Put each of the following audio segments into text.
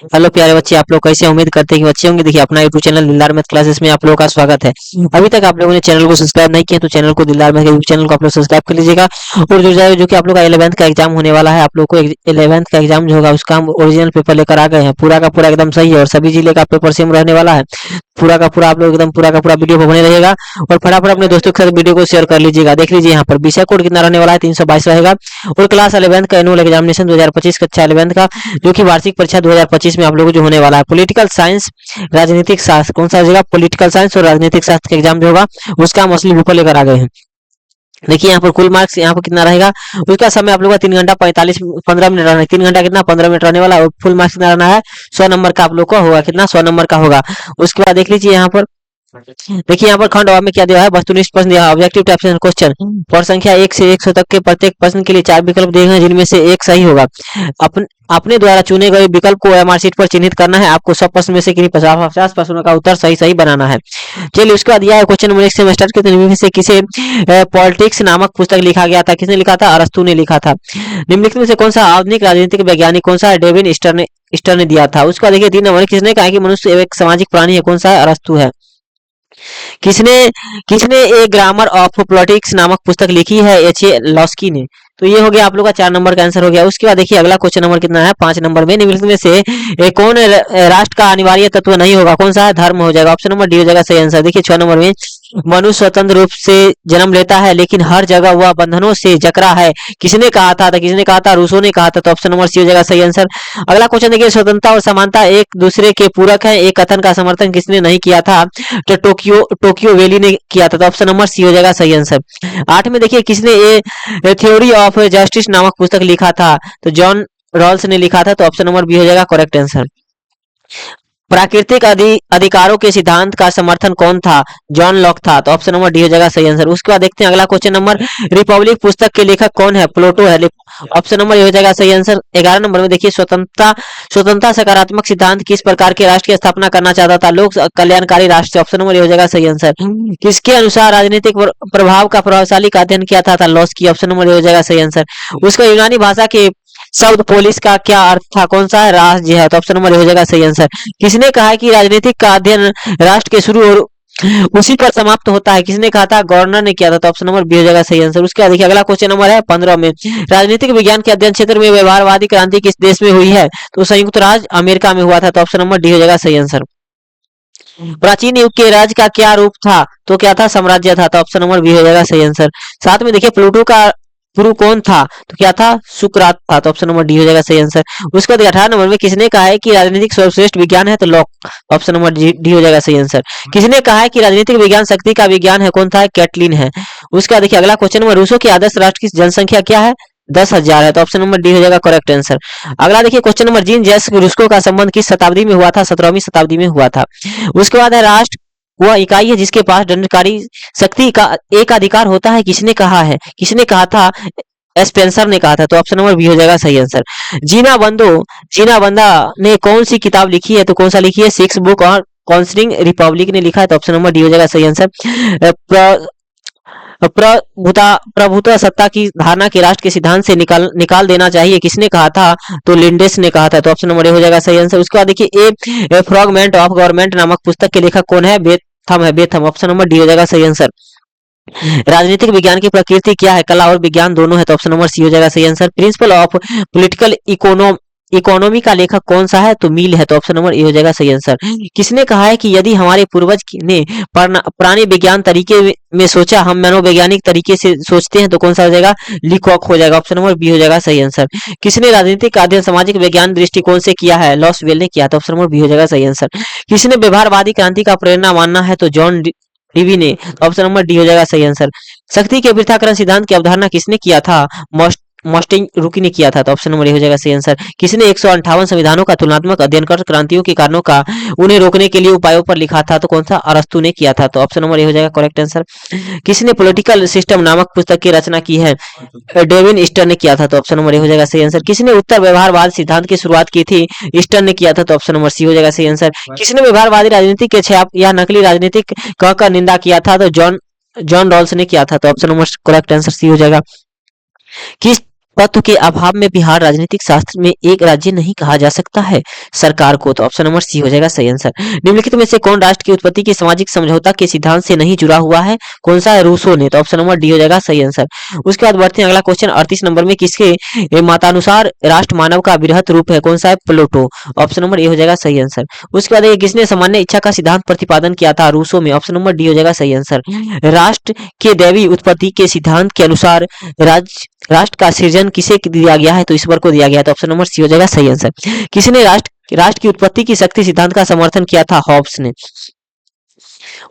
Hello प्यारे बच्चे, आप लोग कैसे हैं? उम्मीद करते हैं कि बच्चे होंगे। देखिए, अपना यूट्यूब चैनल दिलदार मैथ क्लासेस में आप लोगों का स्वागत है। अभी तक आप लोगों ने चैनल को सब्सक्राइब नहीं किया तो चैनल को, दिलदार मैथ यूट्यूब चैनल को आप लोग सब्सक्राइब कर लीजिएगा। और जो जाए, जो कि आप लोग का 11th का एग्जाम होने वाला है, आप लोग को 11th का एग्जाम जो होगा उसका हम ओरिजिनल पेपर लेकर आ गए हैं। पूरा का पूरा एकदम सही है और सभी जिले का पेपर सेम रहने वाला है। पूरा का पूरा आप लोग एकदम पूरा का पूरा वीडियो पर बने रहिएगा और फटाफट अपने दोस्तों के साथ वीडियो को शेयर कर लीजिएगा। देख लीजिए यहाँ पर विषय कोड कितना रहने वाला है, 322 रहेगा। और क्लास 11th का एनुअल एग्जामिनेशन 2025 कक्षा 11th का, जो कि वार्षिक परीक्षा 2025 में आप लोगों को जो होने वाला है, पॉलिटिकल साइंस, राजनीतिक शास्त्र, कौन सा जगह पॉलिटिकल साइंस और राजनीतिक शास्त्र का एग्जाम जो होगा उसका हम असली पेपर लेकर आ गए हैं। देखिए यहाँ पर कुल मार्क्स यहाँ पर कितना रहेगा, उसका समय आप लोग का 3 घंटा 45 15 मिनट रहना है। 3 घंटा कितना 15 मिनट रहने वाला है और फुल मार्क्स कितना रहना है, 100 नंबर का आप लोग का होगा। कितना 100 नंबर का होगा। उसके बाद देख लीजिए यहाँ पर, देखिए यहाँ पर खंड में क्या दिया है, वस्तुनिष्ठ प्रश्न दिया है, ऑब्जेक्टिव टाइप से क्वेश्चन। और संख्या 1 से 100 तक के प्रत्येक प्रश्न के लिए 4 विकल्प दिए गए हैं, जिनमें से एक सही होगा। अपने द्वारा चुने गए विकल्प को एमआर शीट पर चिन्हित करना है। आपको 100 प्रश्न में से किन्हीं 50 प्रश्नों का उत्तर सही सही बनाना है। चलिए उसके बाद दिया है क्वेश्चन नंबर 1 से स्टार्ट करते हैं। निम्नलिखित में से किसे पॉलिटिक्स नामक पुस्तक लिखा गया था? किसने लिखा था? अरस्तु ने लिखा था। निम्नलिखित में से कौन सा आधुनिक राजनीतिक वैज्ञानिक कौन सा है? डेविन ईस्टर ने दिया था। उसका देखिए 3 नंबर, किसने कहा कि मनुष्य एक सामाजिक प्राणी है? कौन सा है? अरस्तु है। किसने किसने ए ग्रामर ऑफ पॉलिटिक्स नामक पुस्तक लिखी है? एच ए लॉस्की ने। तो ये हो गया आप लोग का 4 नंबर का आंसर हो गया। उसके बाद देखिए अगला क्वेश्चन नंबर कितना है, 5 नंबर में। निम्नलिखित में से कौन राष्ट्र का अनिवार्य तत्व नहीं होगा? कौन सा है? धर्म हो जाएगा। ऑप्शन नंबर डी हो जाएगा सही आंसर। देखिए 6 नंबर में, मनुष्य स्वतंत्र रूप से जन्म लेता है लेकिन हर जगह वह बंधनों से जकड़ा है। किसने कहा था? तो किसने कहा था? रूसो ने कहा था। तो ऑप्शन नंबर सी हो जाएगा सही आंसर। अगला क्वेश्चन देखिए, स्वतंत्रता और समानता एक दूसरे के पूरक है, एक कथन का समर्थन किसने नहीं किया था? तो टोक्यो टोक्यो वैली ने किया था। तो ऑप्शन नंबर सी हो जाएगा सही आंसर। 8 में देखिए, किसने ए थ्योरी ऑफ जस्टिस नामक पुस्तक लिखा था? तो जॉन रॉल्स ने लिखा था। तो ऑप्शन नंबर बी हो जाएगा करेक्ट आंसर। प्राकृतिक अधिकारों के सिद्धांत का समर्थन कौन था? जॉन लॉक था। तो ऑप्शन नंबर डी हो जाएगा सही आंसर। उसके बाद देखते हैं अगला क्वेश्चन नंबर, रिपब्लिक पुस्तक के लेखक कौन है? प्लेटो है। ऑप्शन नंबर ए हो जाएगा सही आंसर। 11 नंबर में देखिए, स्वतंत्रता स्वतंत्रता सकारात्मक सिद्धांत किस प्रकार के राष्ट्र की स्थापना करना चाहता था? लोक कल्याणकारी राष्ट्र। ऑप्शन नंबर ए हो जाएगा सही आंसर। किसके अनुसार राजनीतिक प्रभाव का प्रभावशाली का अध्ययन किया था? लॉस की। ऑप्शन नंबर ए हो जाएगा सही आंसर। उसका यूनानी भाषा के शब्द पोलिस का क्या अर्थ था? कौन सा है? राज्य है। तो ऑप्शन नंबर ए हो जाएगा सही आंसर। किसने कहा है कि राजनीतिक का अध्ययन राष्ट्र के शुरू और उसी पर समाप्त होता है? किसने कहा था? गवर्नर ने किया था। तो ऑप्शन नंबर बी हो जाएगा सही आंसर। उसके बाद देखिए अगला क्वेश्चन नंबर है 15 में, राजनीतिक विज्ञान के अध्ययन क्षेत्र में व्यवहारवादी क्रांति किस देश में हुई है? तो संयुक्त राज्य अमेरिका में हुआ था। तो ऑप्शन नंबर डी हो जाएगा सही आंसर। प्राचीन युग के राज्य का क्या रूप था? तो क्या था? साम्राज्य था। तो ऑप्शन नंबर बी हो जाएगा सही आंसर। साथ में देखिए, प्लूटो का गुरु कौन था? तो क्या था? सुकरात था। तो ऑप्शन नंबर डी हो जाएगा सही आंसर। उसके बाद 18 नंबर में, किसने कहा है कि राजनीतिक सर्वश्रेष्ठ विज्ञान है? तो लॉक। ऑप्शन नंबर डी हो जाएगा सही आंसर। किसने कहा है कि राजनीतिक विज्ञान शक्ति का विज्ञान है? कौन था? कैटलिन है। उसके बाद देखिए अगला क्वेश्चन नंबर, रूसो के आदर्श राष्ट्र की जनसंख्या क्या है? 10,000 है। तो ऑप्शन नंबर डी हो जाएगा करेक्ट आंसर। अगला देखिए क्वेश्चन नंबर, जीन जैस रुस्को का संबंध किस शताब्दी में हुआ था? 17वीं शताब्दी में हुआ था। उसके बाद है, राष्ट्र वह इकाई है जिसके पास दंडकारी शक्ति का एक अधिकार होता है। किसने कहा है? किसने कहा था? स्पेंसर ने कहा था। तो ऑप्शन नंबर बी हो जाएगा सही आंसर। जीना बंदा ने कौन सी किताब लिखी है? तो कौन सा लिखी है? सिक्स बुक और काउंसलिंग रिपब्लिक ने लिखा है। तो ऑप्शन नंबर डी हो जाएगा सही आंसर। प्रभुता सत्ता की धारणा के राष्ट्र के सिद्धांत से निकाल देना चाहिए। किसने कहा था? तो लिंडेस ने कहा था। तो ऑप्शन नंबर ए हो जाएगा सही आंसर। उसके बाद देखिए, ए फ्रॉगमेंट ऑफ गवर्नमेंट नामक पुस्तक के लेखक कौन है? बेथम है। बेथम। ऑप्शन नंबर डी हो जाएगा सही आंसर। राजनीतिक विज्ञान की प्रकृति क्या है? कला और विज्ञान दोनों है। तो ऑप्शन नंबर सी हो जाएगा सही answer. Principle of political economy का लेखक कौन सा है? तो मिल है। तो ऑप्शन नंबर ए हो जाएगा सही आंसर। किसने कहा है कि यदि हमारे पूर्वज ने प्राणी विज्ञान तरीके में सोचा, हम मनोवैज्ञानिक तरीके से सोचते हैं? तो कौन सा हो जाएगा? लीकॉक हो जाएगा। ऑप्शन नंबर बी हो जाएगा सही आंसर। किसने राजनीतिक का अध्ययन सामाजिक विज्ञान दृष्टिकोण से किया है? लॉसवेल ने किया। तो ऑप्शन नंबर बी हो जाएगा सही आंसर। किसने व्यवहारवादी क्रांति का प्रेरणा मानना है? तो जॉन डीवी ने। ऑप्शन नंबर डी हो जाएगा सही आंसर। शक्ति के पृथक्करण सिद्धांत की अवधारणा किसने किया था? मॉस्टिंग रुकी ने किया था। तो ऑप्शन नंबर ए हो जाएगा सही आंसर। किसने 158 संविधानों का तुलनात्मक अध्ययन कर क्रांतियों के कारणों का उन्हें रोकने के लिए उपायों पर लिखा था? तो कौन सा? अरस्तु ने किया था। तो ऑप्शन नंबर ए हो जाएगा करेक्ट आंसर। किसने पॉलिटिकल सिस्टम नामक पुस्तक की रचना की है? डेविन ईस्टर ने किया था। तो ऑप्शन नंबर ए हो जाएगा सही आंसर। किसने उत्तर व्यवहारवाद सिद्धांत की शुरुआत की थी? ईस्टर ने किया था। तो ऑप्शन नंबर सी हो जाएगा सही आंसर। किसने व्यवहारवादी राजनीति के छाप या नकली राजनीतिक कहकर निंदा किया था? तो जॉन रॉल्स ने किया था। तो option number correct answer C हो जाएगा। किस तत्व के अभाव में बिहार राजनीतिक शास्त्र में एक राज्य नहीं कहा जा सकता है सरकार को, तो ऑप्शन नंबर सी हो जाएगा सही आंसर। निम्नलिखित में से कौन राष्ट्र की उत्पत्ति के सामाजिक समझौता के सिद्धांत से नहीं जुड़ा हुआ है, कौन सा है, रूसो ने, तो ऑप्शन नंबर डी हो जाएगा सही आंसर। उसके बाद बढ़ते हैं अगला क्वेश्चन 38 नंबर में, किसके मतानुसार राष्ट्र मानव का बृहत रूप है, कौन सा है, प्लूटो, ऑप्शन नंबर ए हो जाएगा सही आंसर। उसके बाद किसने सामान्य इच्छा का सिद्धांत प्रतिपादन किया था, रूसो में, ऑप्शन नंबर डी हो जाएगा सही आंसर। राष्ट्र के दैवी उत्पत्ति के सिद्धांत के अनुसार राष्ट्र का सृजन किसे दिया गया है, तो ईश्वर को दिया गया है, तो ऑप्शन नंबर सी हो जाएगा सही आंसर। किसने राष्ट्र की उत्पत्ति की शक्ति सिद्धांत का समर्थन किया था, हॉब्स ने।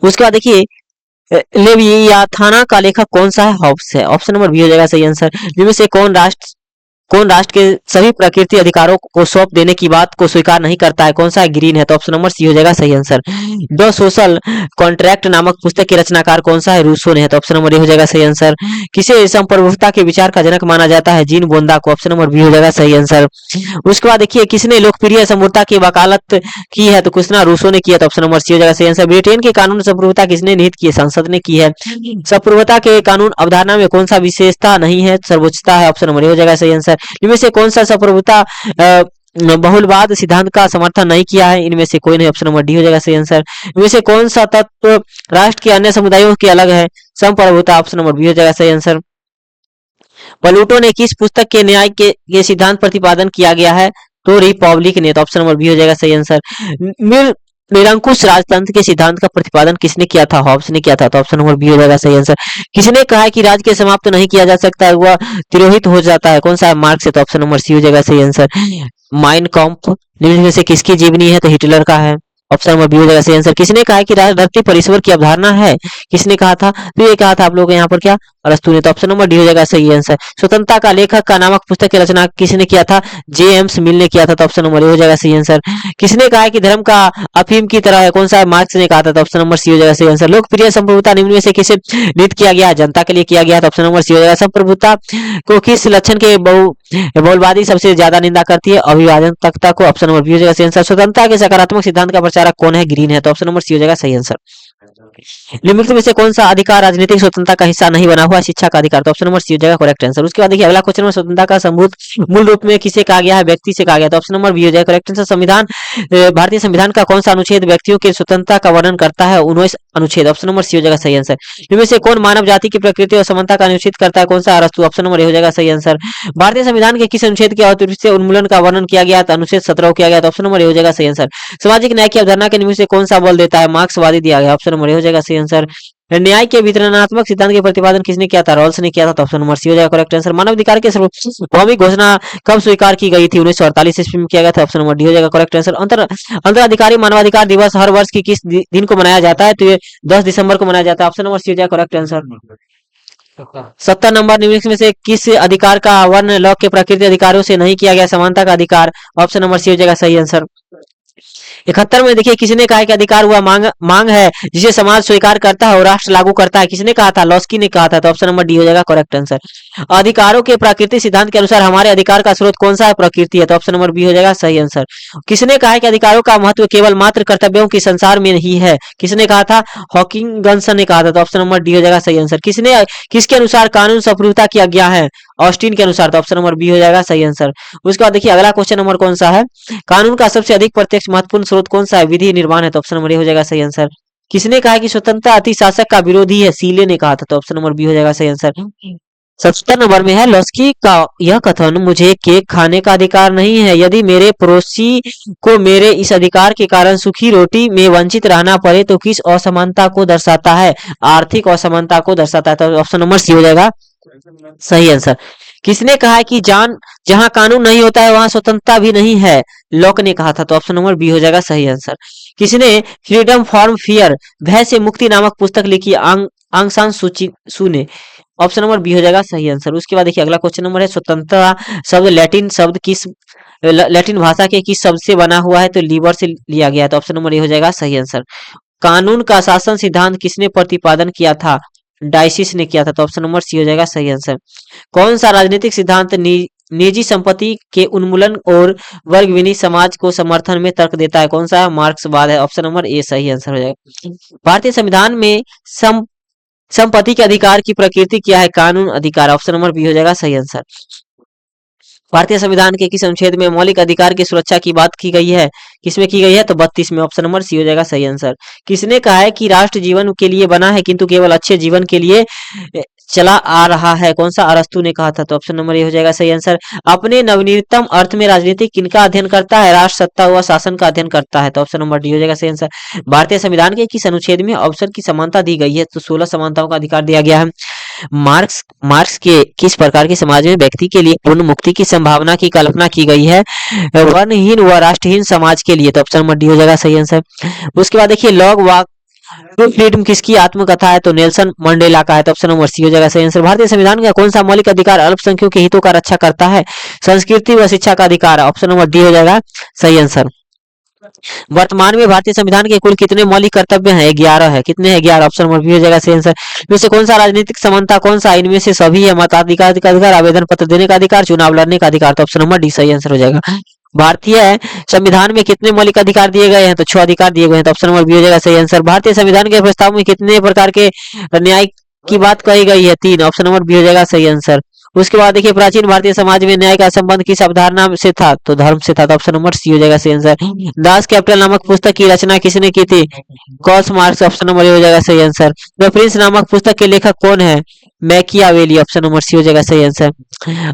उसके बाद देखिए लेवियाथाना का लेखक कौन सा है, हॉब्स है, ऑप्शन नंबर बी हो जाएगा सही आंसर। जिनमें से कौन राष्ट्र के सभी प्रकृति अधिकारों को सौंप देने की बात को स्वीकार नहीं करता है, कौन सा है, ग्रीन है, तो ऑप्शन नंबर सी हो जाएगा सही आंसर। द सोशल कॉन्ट्रैक्ट नामक पुस्तक के रचनाकार कौन सा है, रूसो ने है, तो ऑप्शन नंबर ए हो जाएगा सही आंसर। किसे संप्रभुता के विचार का जनक माना जाता है, जीन बोंदा को, ऑप्शन नंबर बी हो जाएगा सही आंसर। उसके बाद देखिए किसने लोकप्रिय संप्रभुता की वकालत की है, तो कृष्णा रूसो ने किया, तो ऑप्शन नंबर सी हो जाएगा सही आंसर। ब्रिटेन के कानून संप्रभुता किसने निहित किए, संसद ने की है। संप्रभुता के कानून अवधारणा में कौन सा विशेषता नहीं है, सर्वोच्चता है, ऑप्शन नंबर ए हो जाएगा सही आंसर। इनमें से कौन सा संप्रभुता बहुलवाद सिद्धांत का समर्थन नहीं किया है, इनमें से कोई नहीं, ऑप्शन नंबर डी हो जाएगा सही आंसर। इनमें से कौन सा तत्व राष्ट्र के अन्य समुदायों के अलग है, संप्रभुता, ऑप्शन नंबर बी हो जाएगा सही आंसर। प्लूटो ने किस पुस्तक के न्याय के सिद्धांत प्रतिपादन किया गया है, तो रिपब्लिक ने, तो ऑप्शन नंबर बी हो जाएगा सही आंसर। निरंकुश राजतंत्र के सिद्धांत का प्रतिपादन किसने किया था, हॉब्स ने किया था, तो ऑप्शन नंबर बी हो जाएगा सही आंसर। किसने कहा है कि राज्य के समाप्त नहीं किया जा सकता है, वह तिरोहित हो जाता है, कौन सा है, मार्क्स है, तो ऑप्शन नंबर सी हो जाएगा सही आंसर। माइन कॉम्प निम्न में से किसकी जीवनी है, तो हिटलर का है, ऑप्शन नंबर बी हो जाएगा सही आंसर। किसने कहा है कि धरती पर ईश्वर की अवधारणा है, किसने कहा था, तो ये कहा था आप लोग यहाँ पर क्या, अरस्तु ने, तो ऑप्शन नंबर डी हो जाएगा सही आंसर। स्वतंत्रता का लेखक का नामक पुस्तक की रचना किसने किया था, जेम्स मिल ने किया था, तो ऑप्शन नंबर ए हो जाएगा सही आंसर। किसने कहा है कि धर्म का अफीम की तरह है, कौन सा है, मार्क्स ने कहा था, तो ऑप्शन नंबर सी हो जाएगा सही आंसर। लोकप्रिय संप्रभुता निम्न में से किसे नियुक्त किया गया है, जनता के लिए किया गया, तो ऑप्शन नंबर सी हो जाएगा। संप्रभुता को किस लक्षण के बहुलवादी सबसे ज्यादा निंदा करती है, अभिभाजन तख्ता को, ऑप्शन नंबर बी हो जाएगा सही आंसर। स्वतंत्रता के सकारात्मक सिद्धांत का प्रचारक कौन है, ग्रीन है, तो ऑप्शन नंबर सी हो जाएगा सही आंसर। निम्नलिखित में से कौन सा अधिकार राजनीतिक स्वतंत्रता का हिस्सा नहीं बना हुआ, शिक्षा का अधिकार, तो ऑप्शन नंबर सी हो जाएगा करेक्ट आंसर। उसके बाद देखिए अगला क्वेश्चन में स्वतंत्रता का सबूत मूल रूप में किसे कहा गया है, व्यक्ति से कहा गया, तो ऑप्शन नंबर बी हो जाएगा करेक्ट आंसर। भारतीय संविधान का कौन सा अनुच्छेद व्यक्तियों की स्वतंत्रता का वर्णन करता है, 19 अनुच्छेद, ऑप्शन नंबर सी हो जाएगा सही आंसर। इनमें से कौन मानव जाति की प्रकृति और समानता का अनुच्छेद करता है, कौन सा, अरस्तु, ऑप्शन नंबर ए हो जाएगा सही आंसर। भारतीय संविधान के किस अनुच्छेद के अतिरिक्त से उन्मूलन का वर्णन किया गया, तो अनुच्छेद 17 किया गया, तो ऑप्शन नंबर ए हो जाएगा सही आंसर। सामाजिक न्याय की अवधारणा के निम्न से कौन सा बल देता है, मार्क्सवादी दिया गया, ऑप्शन नंबर ए हो जाएगा सही आंसर। न्याय के वितरणात्मक सिद्धांत के प्रतिपादन किसने किया था, रॉल्स ने किया था, तो ऑप्शन नंबर सी हो जाएगा करेक्ट आंसर। मानव अधिकार के सार्वभौमिक घोषणा कब स्वीकार की गई थी, 1948 ईस्वी में किया गया था, ऑप्शन नंबर डी हो जाएगा करेक्ट आंसर। अंतराधिकारी मानवाधिकार दिवस हर वर्ष की किस दिन को मनाया जाता है, तो ये 10 दिसंबर को मनाया जाता है, ऑप्शन नंबर सी हो जाएगा करेक्ट आंसर। 70 नंबर निम्नलिखित में से किस अधिकार का वर्ण लॉक के प्रकृति अधिकारों से नहीं किया गया, समानता का अधिकार, ऑप्शन नंबर सी हो जाएगा सही आंसर। 71 में देखिए किसने कहा कि अधिकार हुआ मांग है जिसे समाज स्वीकार करता है और राष्ट्र लागू करता है, किसने कहा था, लॉस्की ने कहा था, तो ऑप्शन नंबर डी हो जाएगा करेक्ट आंसर। अधिकारों के प्राकृतिक सिद्धांत के अनुसार हमारे अधिकार का स्रोत कौन सा है, प्रकृति है, तो ऑप्शन नंबर बी हो जाएगा सही आंसर। किसने कहा है कि अधिकारों का महत्व केवल मात्र कर्तव्यों की संसार में ही है, किसने कहा था, हॉकिंगसन ने कहा था, तो ऑप्शन नंबर डी हो जाएगा सही आंसर। किसके अनुसार कानून संप्रभुता की आज्ञा है, ऑस्टिन के अनुसार, तो ऑप्शन नंबर बी हो जाएगा सही आंसर। उसके बाद देखिए अगला क्वेश्चन नंबर कौन सा है, कानून का सबसे अधिक प्रत्यक्ष महत्वपूर्ण स्रोत कौन सा है, विधि निर्माण है, तो ऑप्शन नंबर ए हो जाएगा सही आंसर। किसने कहा कि स्वतंत्रता अति शासक का विरोधी है, सीले ने कहा था, तो ऑप्शन नंबर बी हो जाएगा सही आंसर। 70 नंबर में है लॉस्की का यह कथन, मुझे केक खाने का अधिकार नहीं है, यदि मेरे पड़ोसी को मेरे इस अधिकार के कारण सूखी रोटी में वंचित रहना पड़े तो किस असमानता को दर्शाता है, आर्थिक असमानता को दर्शाता है, तो ऑप्शन नंबर सी हो जाएगा सही आंसर। किसने कहा है कि जहां कानून नहीं होता है वहां स्वतंत्रता भी नहीं है, लॉक ने कहा था, तो ऑप्शन नंबर बी हो जाएगा सही आंसर। किसने फ्रीडम फ्रॉम फियर, भय से मुक्ति नामक पुस्तक लिखी, आंग सान सू ने, ऑप्शन नंबर बी हो जाएगा सही आंसर। उसके बाद देखिए अगला क्वेश्चन नंबर है, स्वतंत्रता शब्द लैटिन भाषा के किस शब्द से बना हुआ है, तो लीवर से लिया गया है, तो ऑप्शन नंबर ए हो जाएगा सही आंसर। कानून का शासन सिद्धांत किसने प्रतिपादन किया था, डाइसिस ने किया था, तो ऑप्शन नंबर सी हो जाएगा सही आंसर। कौन सा राजनीतिक सिद्धांत निजी संपत्ति के उन्मूलन और वर्ग विनीत समाज को समर्थन में तर्क देता है, कौन सा है, मार्क्सवाद है, ऑप्शन नंबर ए सही आंसर हो जाएगा। भारतीय संविधान में संपत्ति के अधिकार की प्रकृति क्या है, कानून अधिकार, ऑप्शन नंबर बी हो जाएगा सही आंसर। भारतीय संविधान के किस अनुच्छेद में मौलिक अधिकार की सुरक्षा की बात की गई है? किसमें की गई है? तो 32 में। ऑप्शन नंबर सी हो जाएगा सही आंसर। किसने कहा है कि राष्ट्र जीवन के लिए बना है किंतु केवल अच्छे जीवन के लिए चला आ रहा है? कौन सा? अरस्तू ने कहा था। तो ऑप्शन नंबर ए हो जाएगा सही आंसर। अपने नवनीतम अर्थ में राजनीति किनका अध्ययन करता है? राष्ट्र सत्ता व शासन का अध्ययन करता है। तो ऑप्शन नंबर डी हो जाएगा सही आंसर। भारतीय संविधान के किस अनुच्छेद में अवसर की समानता दी गई है? तो 16 समानताओं का अधिकार दिया गया है। मार्क्स मार्क्स के किस प्रकार के समाज में व्यक्ति के लिए पूर्ण मुक्ति की संभावना की कल्पना की गई है? वर्णहीन व राष्ट्रहीन समाज के लिए। तो ऑप्शन नंबर डी हो जाएगा सही आंसर। उसके बाद देखिए लॉग वॉक टू फ्रीडम किसकी आत्मकथा है? तो नेल्सन मंडेला का है। तो ऑप्शन नंबर सी हो जाएगा सही आंसर। भारतीय संविधान का कौन सा मौलिक अधिकार अल्पसंख्यकों के हितों का रक्षा करता है? संस्कृति व शिक्षा का अधिकार। ऑप्शन नंबर डी हो जाएगा सही आंसर। वर्तमान में भारतीय संविधान के कुल कितने मौलिक कर्तव्य हैं? 11 है। कितने हैं? 11। ऑप्शन नंबर बी हो जाएगा सही आंसर। में से कौन सा राजनीतिक समानता कौन सा? इनमें से सभी है। मताधिकार का अधिकार, आवेदन पत्र देने का अधिकार, चुनाव लड़ने का अधिकार। तो ऑप्शन नंबर डी सही आंसर हो जाएगा। भारतीय संविधान में कितने मौलिक अधिकार दिए गए हैं? तो 6 अधिकार दिए गए हैं। तो ऑप्शन नंबर बी हो जाएगा सही आंसर। भारतीय संविधान के प्रस्ताव में कितने प्रकार के न्याय की बात कही गई है? 3। ऑप्शन नंबर बी हो जाएगा सही आंसर। उसके बाद देखिए प्राचीन भारतीय समाज में न्याय का संबंध किस अवधारणा से था? तो धर्म से था। तो ऑप्शन नंबर सी हो जाएगा सही आंसर। दास कैपिटल नामक पुस्तक की रचना किसने की थी? Calls marks. Option number A हो जाएगा सही आंसर। द प्रिंस नामक पुस्तक के लेखक कौन है? मैकियावेली। ऑप्शन नंबर सी हो जाएगा सही आंसर।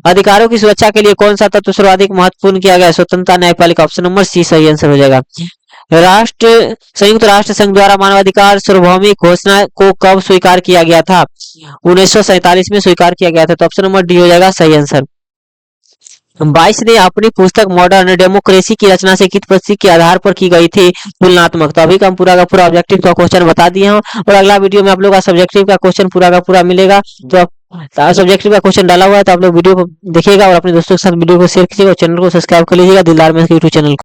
अधिकारों की सुरक्षा के लिए कौन सा तत्व सर्वाधिक महत्वपूर्ण किया गया? स्वतंत्रता, न्यायपालिका। ऑप्शन नंबर सी सही आंसर हो जाएगा। संयुक्त राष्ट्र संघ द्वारा मानवाधिकार सार्वभौमिक घोषणा को कब स्वीकार किया गया था? 1947 में स्वीकार किया गया था। तो ऑप्शन नंबर डी हो जाएगा सही आंसर। 22 ने अपनी पुस्तक मॉडर्न डेमोक्रेसी की रचना से किस परिस्थिति के आधार पर की गई थी? तुलनात्मक। तो अभी का हम पूरा का पूरा ऑब्जेक्टिव का क्वेश्चन बता दिए हैं और अगला वीडियो में आप लोग का सब्जेक्टिव का क्वेश्चन पूरा का पूरा मिलेगा। तो सब्जेक्टिव का क्वेश्चन डाला हुआ है तो आप लोग वीडियो को देखिएगा और अपने दोस्तों के साथ वीडियो को शेयर कीजिएगा और चैनल को सब्सक्राइब कर लीजिएगा दिलदार में यूट्यूब चैनल को।